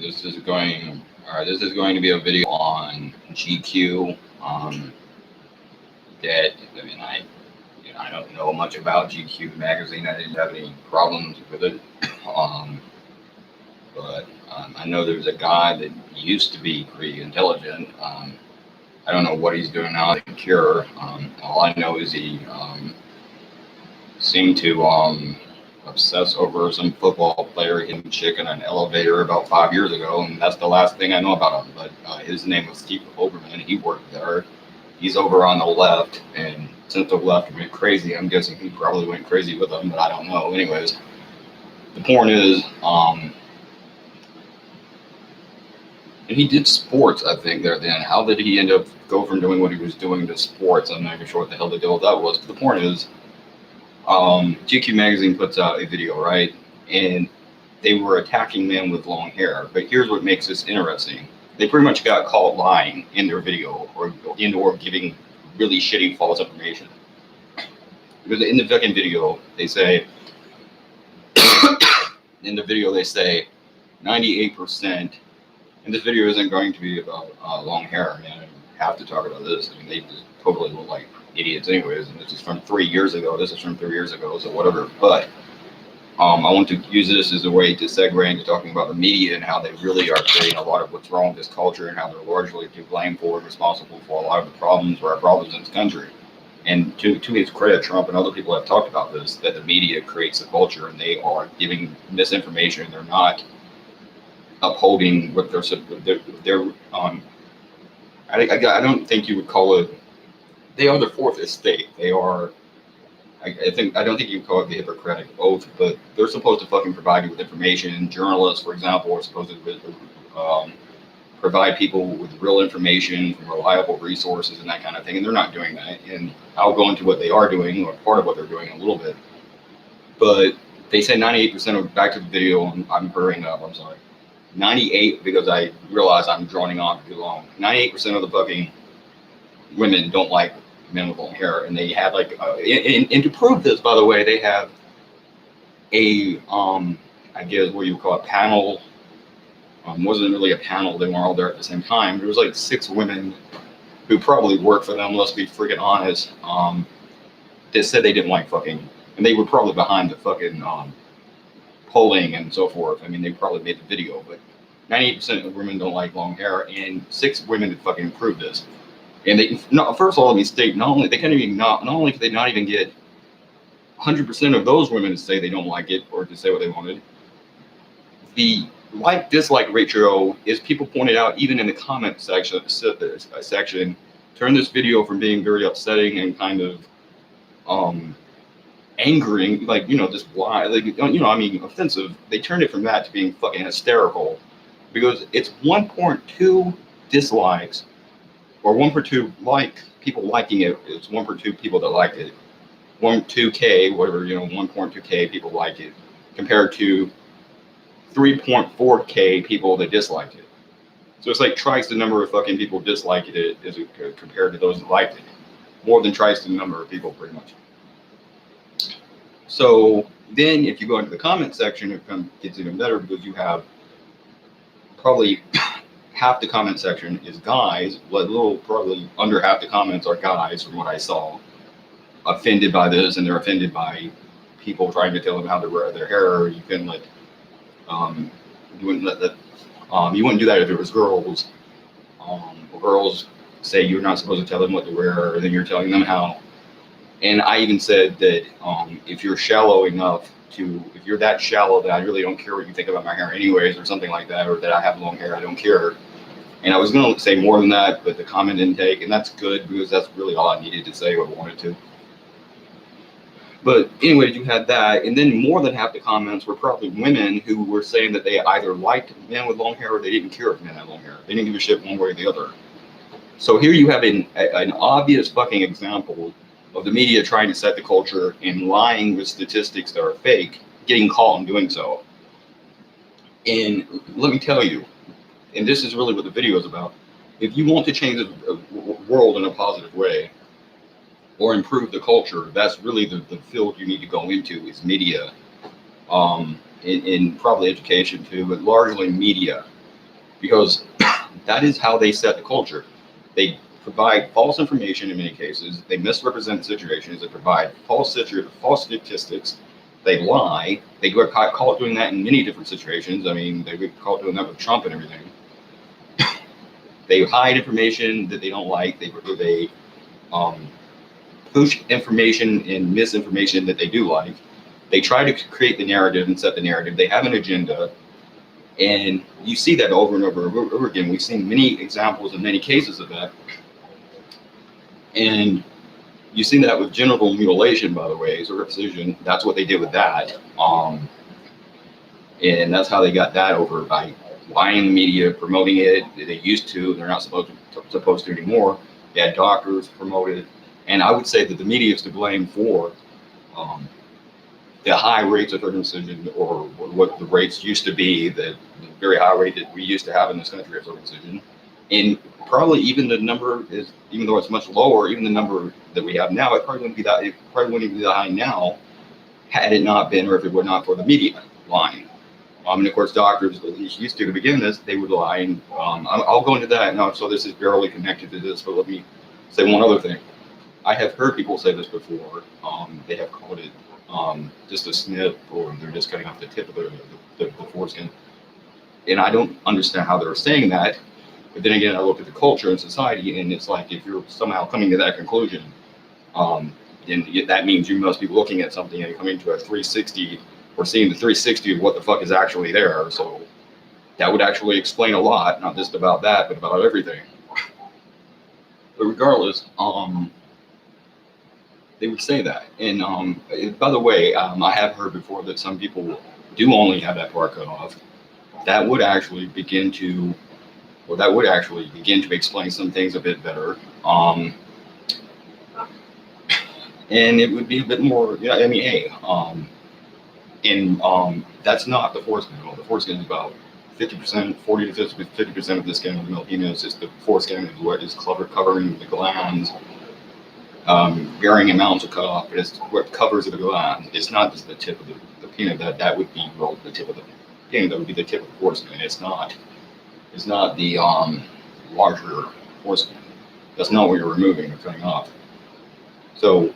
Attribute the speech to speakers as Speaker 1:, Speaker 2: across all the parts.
Speaker 1: This is going to be a video on GQ. That I mean, I don't know much about GQ magazine. I didn't have any problems with it. Um, but I know there's a guy that used to be pretty intelligent. I don't know what he's doing now. The Cure. All I know is he seemed to obsess over some football player hitting chick in an elevator about 5 years ago, and that's the last thing I know about him. But his name was Steve Olbermann. He worked there. He's over on the left, and since the left went crazy, I'm guessing he probably went crazy with them, but I don't know. Anyways, the point is, and he did sports, I think, there then. How did he end up go from doing what he was doing to sports? I'm not even sure what the hell the deal with that was. But the point is, GQ magazine puts out a video, right? And they were attacking men with long hair. But here's what makes this interesting. They pretty much got caught lying in their video or giving really shitty false information. Because in the fucking video, they say, in the video, they say 98%, and this video isn't going to be about long hair. I mean, I don't have to talk about this. I mean, they just totally look like idiots anyways, and this is from 3 years ago. So whatever. But I want to use this as a way to segue into talking about the media and how they really are creating a lot of what's wrong with this culture and how they're largely to blame for and responsible for a lot of the problems or our problems in this country. And to his credit, Trump and other people have talked about this, that the media creates the culture and they are giving misinformation. They're not upholding what they're I don't think you would call it. They are the fourth estate. They are. I don't think you would call it the Hippocratic Oath, but they're supposed to fucking provide you with information. Journalists, for example, are supposed to provide people with real information from reliable resources and that kind of thing, and they're not doing that. And I'll go into what they are doing, or part of what they're doing, in a little bit. But they say 98% of, back to the video. I'm hurrying up. I'm sorry. 98, because I realize I'm droning on too long. 98% of the fucking women don't like men with long hair, and they have like, and to prove this, by the way, they have a, I guess what you would call a panel. Wasn't really a panel. They weren't all there at the same time. There was like 6 women who probably worked for them. Let's be freaking honest. That said they didn't like fucking, and they were probably behind the fucking polling and so forth. I mean, they probably made the video, but 98% of women don't like long hair, and 6 women fucking proved this. And they, no, first of all, let me state, not only could they not even get 100% of those women to say they don't like it or to say what they wanted. The like-dislike ratio is, people pointed out even in the comment section, turn this video from being very upsetting and kind of angering, like, just blind, like, I mean, offensive. They turned it from that to being fucking hysterical, because it's 1.2 dislikes, or 1.2 people liking it. It's 1.2 people that liked it. 1.2K, whatever, 1.2K people like it, compared to 3.4K people that disliked it. So it's like twice the number of fucking people disliked it as compared to those that liked it. More than twice the number of people, pretty much. So then if you go into the comment section, it gets even better, because you have probably half the comment section is guys, probably under half the comments are guys from what I saw, offended by this, and they're offended by people trying to tell them how to wear their hair. You couldn't let, you wouldn't let that, you wouldn't do that if it was girls. Girls say you're not supposed to tell them what to wear, and then you're telling them how. And I even said that if you're shallow enough if you're that shallow that I really don't care what you think about my hair anyways, or something like that, or that I have long hair, I don't care. And I was going to say more than that, but the comment didn't take, and that's good, because that's really all I needed to say what I wanted to. But anyway, you had that, and then more than half the comments were probably women who were saying that they either liked men with long hair or they didn't care if men had long hair. They didn't give a shit one way or the other. So here you have an obvious fucking example of the media trying to set the culture and lying with statistics that are fake, getting caught in doing so. And let me tell you, and this is really what the video is about, if you want to change the world in a positive way or improve the culture, that's really the field you need to go into, is media. in probably education too, but largely media, because that is how they set the culture. They provide false information in many cases. They misrepresent situations. They provide false statistics. They lie. They get caught doing that in many different situations. I mean, they get caught doing that with Trump and everything. They hide information that they don't like. They push information and misinformation that they do like. They try to create the narrative and set the narrative. They have an agenda. And you see that over and over again. We've seen many examples and many cases of that. And you've seen that with genital mutilation, by the way, circumcision. That's what they did with that. And that's how they got that over, by lying in the media, promoting it. They used to. They're not supposed to anymore. They had doctors promote it. And I would say that the media is to blame for the high rates of circumcision, or what the rates used to be, the very high rate that we used to have in this country of circumcision. And probably even the number is, even though it's much lower, even the number that we have now, it probably wouldn't be that high now had it not been, or if it were not for the media lying. And of course, doctors, at least used to begin this, they would lie. And I'll go into that now. So this is barely connected to this, but let me say one other thing. I have heard people say this before. They have called it just a snip, or they're just cutting off the tip of the foreskin. And I don't understand how they're saying that. But then again, I look at the culture and society, and it's like, if you're somehow coming to that conclusion, then that means you must be looking at something and coming to a 360, or seeing the 360 of what the fuck is actually there. So that would actually explain a lot, not just about that, but about everything. But regardless, they would say that. And by the way, I have heard before that some people do only have that part cut off. That would actually begin to explain some things a bit better. And it would be a bit more, yeah, I mean, hey, that's not the foreskin at all. The foreskin is about 50%, 40 to 50% of the skin of the male penis. Is the foreskin is what is covering the glands. Varying amounts are cut off, but it's what covers the gland. It's not just the tip of the penis. That would be the tip of the penis. That would be the tip of the foreskin. It's not the larger foreskin. That's not what you're removing or cutting off. So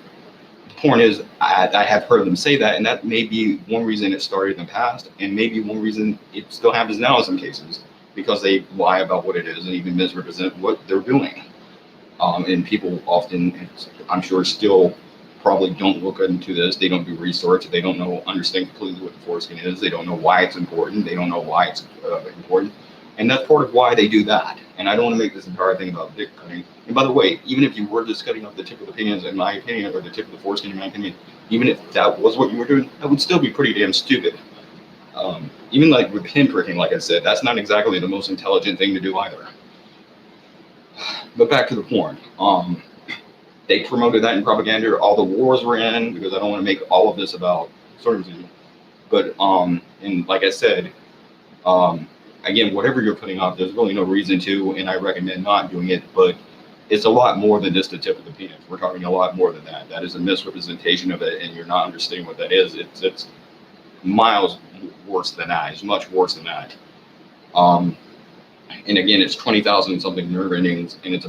Speaker 1: the point is, I have heard them say that, and that may be one reason it started in the past, and maybe one reason it still happens now in some cases, because they lie about what it is and even misrepresent what they're doing. And people often, I'm sure, still probably don't look into this. They don't do research. They don't understand completely what the foreskin is. They don't know why it's important. They don't know why it's important. And that's part of why they do that. And I don't want to make this entire thing about dick cutting. And by the way, even if you were just cutting off the tip of the penis, in my opinion, or the tip of the foreskin, in my opinion, even if that was what you were doing, that would still be pretty damn stupid. Even like with pinpricking, like I said, that's not exactly the most intelligent thing to do either. But back to the porn. They promoted that in propaganda. All the wars were in, because I don't want to make all of this about circumcision. But and like I said, again, whatever you're putting off, there's really no reason to, and I recommend not doing it. But it's a lot more than just the tip of the penis. We're talking a lot more than that. That is a misrepresentation of it, and you're not understanding what that is. It's miles worse than that. It's much worse than that. And again, it's 20,000 something nerve endings, and it's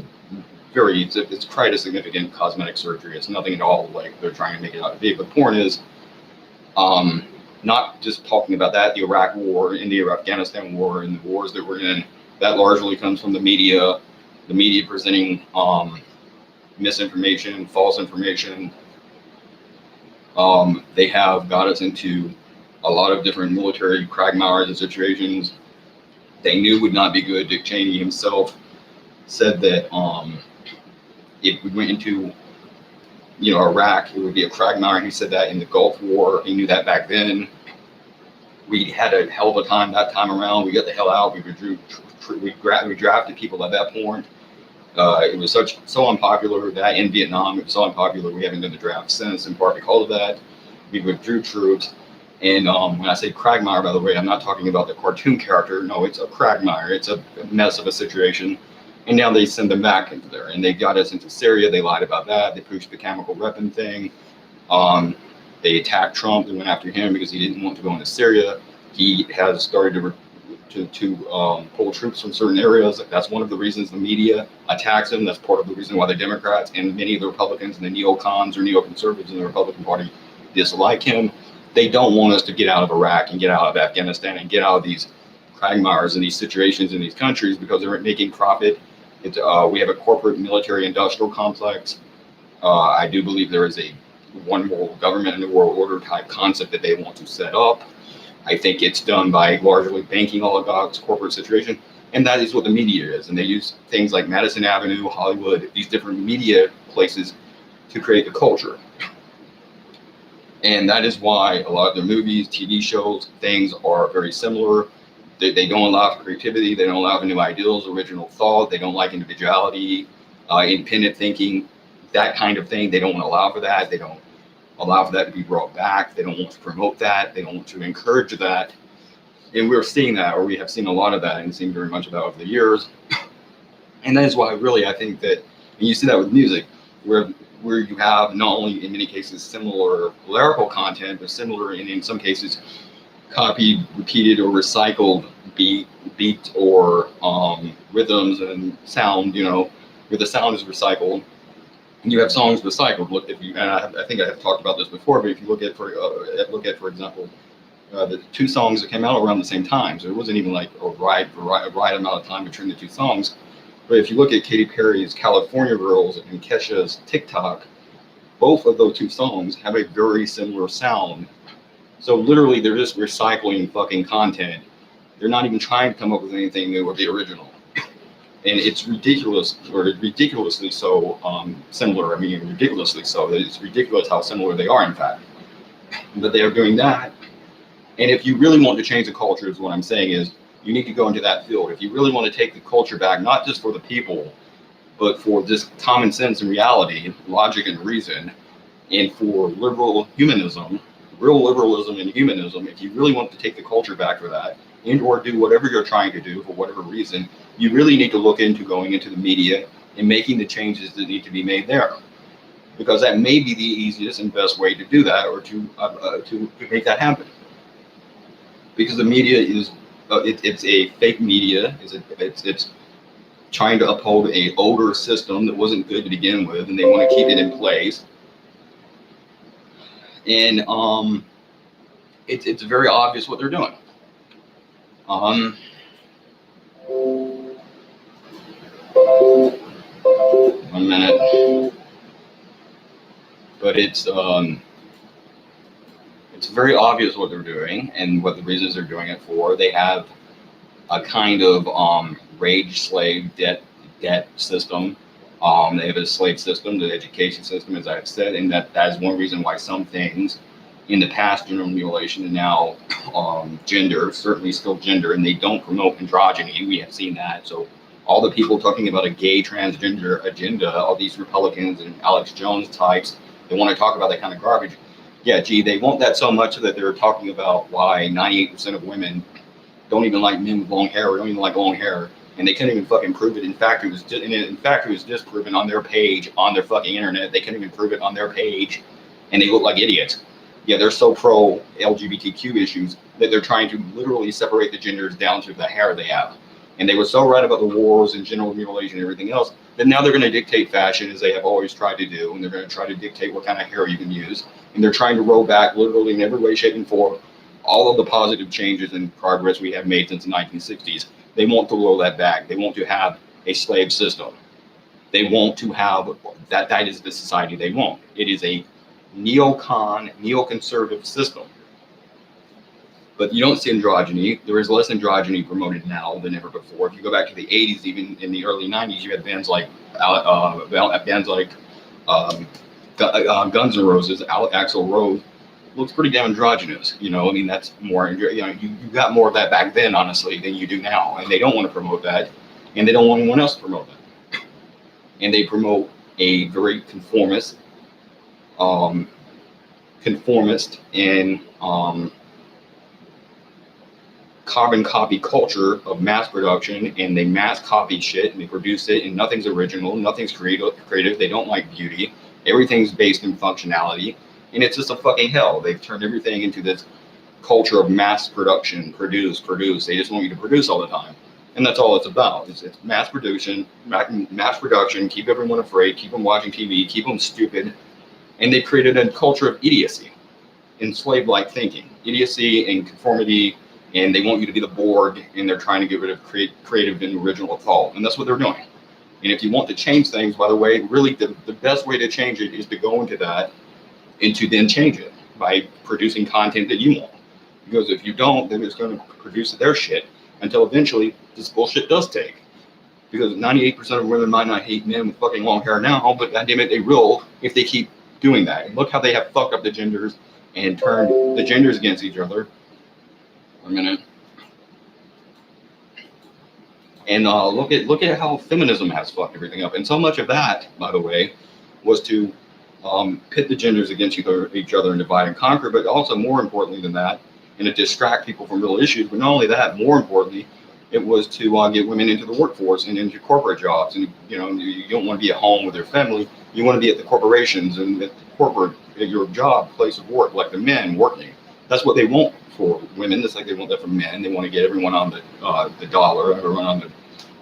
Speaker 1: quite a significant cosmetic surgery. It's nothing at all like they're trying to make it out to be. But porn is not just talking about that. The Iraq War, India, Afghanistan War, and the wars that we're in, that largely comes from the media. The media presenting misinformation, false information. They have got us into a lot of different military quagmires and situations they knew would not be good. Dick Cheney himself said that if we went into Iraq, it would be a quagmire. He said that in the Gulf War. He knew that back then. We had a hell of a time that time around. We got the hell out. We drafted people at that point. It was so unpopular that in Vietnam, it was so unpopular we haven't done the draft since, in part because of that. We withdrew troops. And when I say quagmire, by the way, I'm not talking about the cartoon character. No, it's a quagmire. It's a mess of a situation. And now they send them back into there. And they got us into Syria. They lied about that. They pushed the chemical weapon thing. They attacked Trump. They went after him because he didn't want to go into Syria. He has started to pull troops from certain areas. That's one of the reasons the media attacks him. That's part of the reason why the Democrats and many of the Republicans and the neocons or neoconservatives in the Republican Party dislike him. They don't want us to get out of Iraq and get out of Afghanistan and get out of these quagmires and these situations in these countries because they're making profit. We have a corporate military industrial complex. I do believe there is a one world government and a world order type concept that they want to set up. I think it's done by largely banking oligarchs, corporate situation, and that is what the media is. And they use things like Madison Avenue, Hollywood, these different media places to create the culture. And that is why a lot of their movies, TV shows, things are very similar. They don't allow for creativity. They don't allow for new ideals, original thought. They don't like individuality, independent thinking, that kind of thing. They don't want to allow for that. They don't allow for that to be brought back. They don't want to promote that. They don't want to encourage that. And we're seeing that, or we have seen a lot of that and seen very much of that over the years. And that is why really I think that, and you see that with music, where you have not only in many cases similar lyrical content, but similar in some cases copied, repeated, or recycled beat or rhythms and sound, where the sound is recycled. And you have songs recycled. Look, if you, and I think I have talked about this before, but if you look at for example, the two songs that came out around the same time, so it wasn't even like a right amount of time between the two songs. But if you look at Katy Perry's California Girls and Kesha's TikTok, both of those two songs have a very similar sound. So literally, they're just recycling fucking content. They're not even trying to come up with anything new or the original. And it's ridiculous, or ridiculously so similar. I mean, ridiculously so. It's ridiculous how similar they are, in fact. But they are doing that. And if you really want to change the culture, is what I'm saying is, you need to go into that field. If you really want to take the culture back, not just for the people, but for just common sense and reality, logic and reason, and for liberal humanism, real liberalism and humanism, if you really want to take the culture back for that, and or do whatever you're trying to do for whatever reason, you really need to look into going into the media and making the changes that need to be made there. Because that may be the easiest and best way to do that, or to make that happen. Because the media is, it's a fake media. It's trying to uphold a older system that wasn't good to begin with, and they want to keep it in place. And it's very obvious what they're doing. One minute. But it's very obvious what they're doing and what the reasons they're doing it for. They have a kind of wage slave debt system. They have a slave system, the education system, as I've said, and that is one reason why some things in the past, genital mutilation, and now gender, certainly still gender, and they don't promote androgyny. We have seen that. So all the people talking about a gay transgender agenda, all these Republicans and Alex Jones types, they want to talk about that kind of garbage. Yeah, gee, they want that so much that they're talking about why 98% of women don't even like men with long hair, or don't even like long hair, and they couldn't even fucking prove it. In fact, it was disproven on their page, on their fucking internet. They couldn't even prove it on their page, and they look like idiots. Yeah, they're so pro LGBTQ issues that they're trying to literally separate the genders down to the hair they have. And they were so right about the wars and genital mutilation and everything else that now they're going to dictate fashion, as they have always tried to do, and they're going to try to dictate what kind of hair you can use. And they're trying to roll back literally in every way, shape, and form all of the positive changes and progress we have made since the 1960s. They want to roll that back. They want to have a slave system. They want to have that. That is the society they want. It is a neoconservative system. But you don't see androgyny. There is less androgyny promoted now than ever before. If you go back to the 80s, even in the early 90s, you had bands like Guns N' Roses. Axl Rose looks pretty damn androgynous. I mean, that's more. You got more of that back then, honestly, than you do now. And they don't want to promote that, and they don't want anyone else to promote that. And they promote a very conformist and carbon copy culture of mass production, and they mass copy shit and they produce it, and nothing's original, nothing's creative. They don't like beauty. Everything's based in functionality, And it's just a fucking hell. They've turned everything into this culture of mass production, produce. They just want you to produce all the time. And that's all it's about. It's mass production, keep everyone afraid, keep them watching TV, keep them stupid. And they created a culture of idiocy, enslaved-like thinking, idiocy and conformity, and they want you to be the Borg, and they're trying to get rid of creative and original thought. And that's what they're doing. And if you want to change things, by the way, really the best way to change it is to go into that and to then change it by producing content that you want. Because if you don't, then it's going to produce their shit until eventually this bullshit does take. Because 98% of women might not hate men with fucking long hair now, but goddammit, they will if they keep doing that. And look how they have fucked up the genders and turned the genders against each other. For a minute. And look at how feminism has fucked everything up. And so much of that, by the way, was to pit the genders against each other and divide and conquer. But also, more importantly than that, and to distract people from real issues. But not only that, more importantly, it was to get women into the workforce and into corporate jobs. And you don't want to be at home with your family. You want to be at the corporations and at your job, place of work, like the men working. That's what they want for women. It's like they want that for men. They want to get everyone on the dollar, everyone on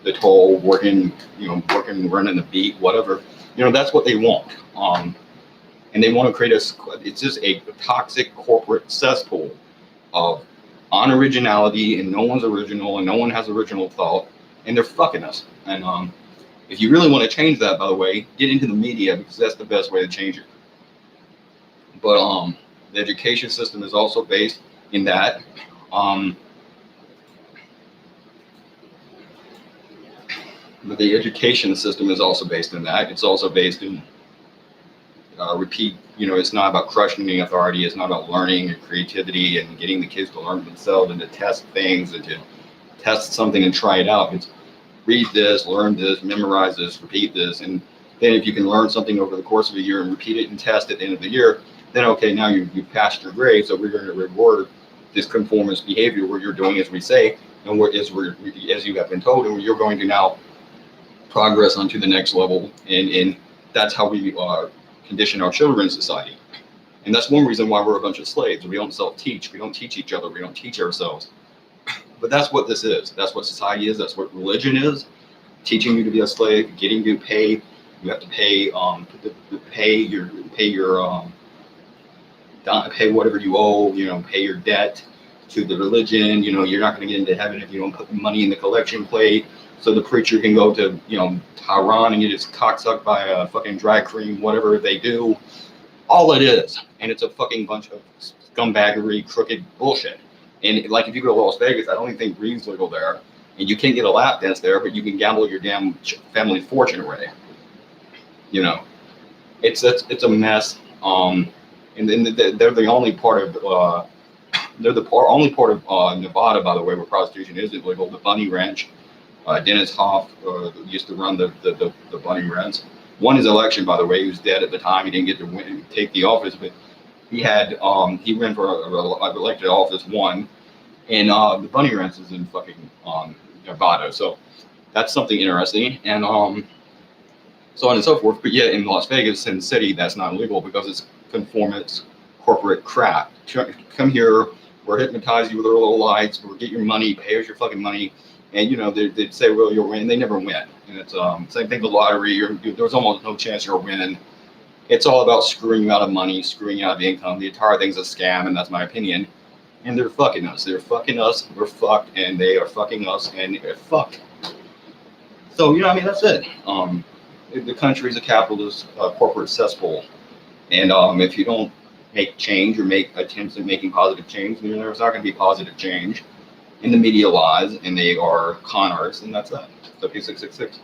Speaker 1: the toll, working, running the beat, whatever. That's what they want. And they want to create it's just a toxic corporate cesspool of unoriginality, and no one's original, and no one has original thought, and they're fucking us. And if you really want to change that, by the way, get into the media, because that's the best way to change it. But the education system is also based in that. But the education system is also based in that. It's also based in it's not about questioning authority. It's not about learning and creativity and getting the kids to learn themselves and to test things and to test something and try it out. It's read this, learn this, memorize this, repeat this. And then if you can learn something over the course of a year and repeat it and test at the end of the year, then okay, now you've passed your grade. So we're going to reward this conformist behavior where you're doing as we say and as you have been told, and you're going to now progress onto the next level. And that's how we condition our children in society. And that's one reason why we're a bunch of slaves. We don't self-teach. We don't teach each other. We don't teach ourselves. But that's what this is. That's what society is. That's what religion is. Teaching you to be a slave, getting you to pay. You have to pay pay whatever you owe. Pay your debt to the religion. You're not going to get into heaven if you don't put the money in the collection plate. So the preacher can go to Tehran and get his cock sucked by a fucking drag queen, whatever they do. All it is, and it's a fucking bunch of scumbaggery, crooked bullshit. And like if you go to Las Vegas, I don't even think green's legal there, and you can't get a lap dance there, but you can gamble your damn family fortune away. It's a mess. And then they're the only part of only part of Nevada, by the way, where prostitution is illegal. The Bunny Ranch. Dennis Hoff used to run the Bunny Ranch. Won his election, by the way. He was dead at the time. He didn't get to take the office, but he ran for elected office, won. And the Bunny Ranch is in fucking Nevada. So that's something interesting. And so on and so forth. But yet in Las Vegas, Sin City, that's not illegal because it's conformist corporate crap. Come here, we'll hypnotize you with our little lights, we'll get your money, pay us your fucking money. And they'd say, well, you'll win. They never win. And it's same thing with the lottery. There's almost no chance you're winning. It's all about screwing you out of money, screwing you out of income. The entire thing's a scam, and that's my opinion. And they're fucking us. They're fucking us. We're fucked, and they are fucking us, and they're fucked. So that's it. The country's a capitalist corporate cesspool, and if you don't make change or make attempts at making positive change, then there's not going to be positive change. And the media lies, and they are con artists, and that's that. W666.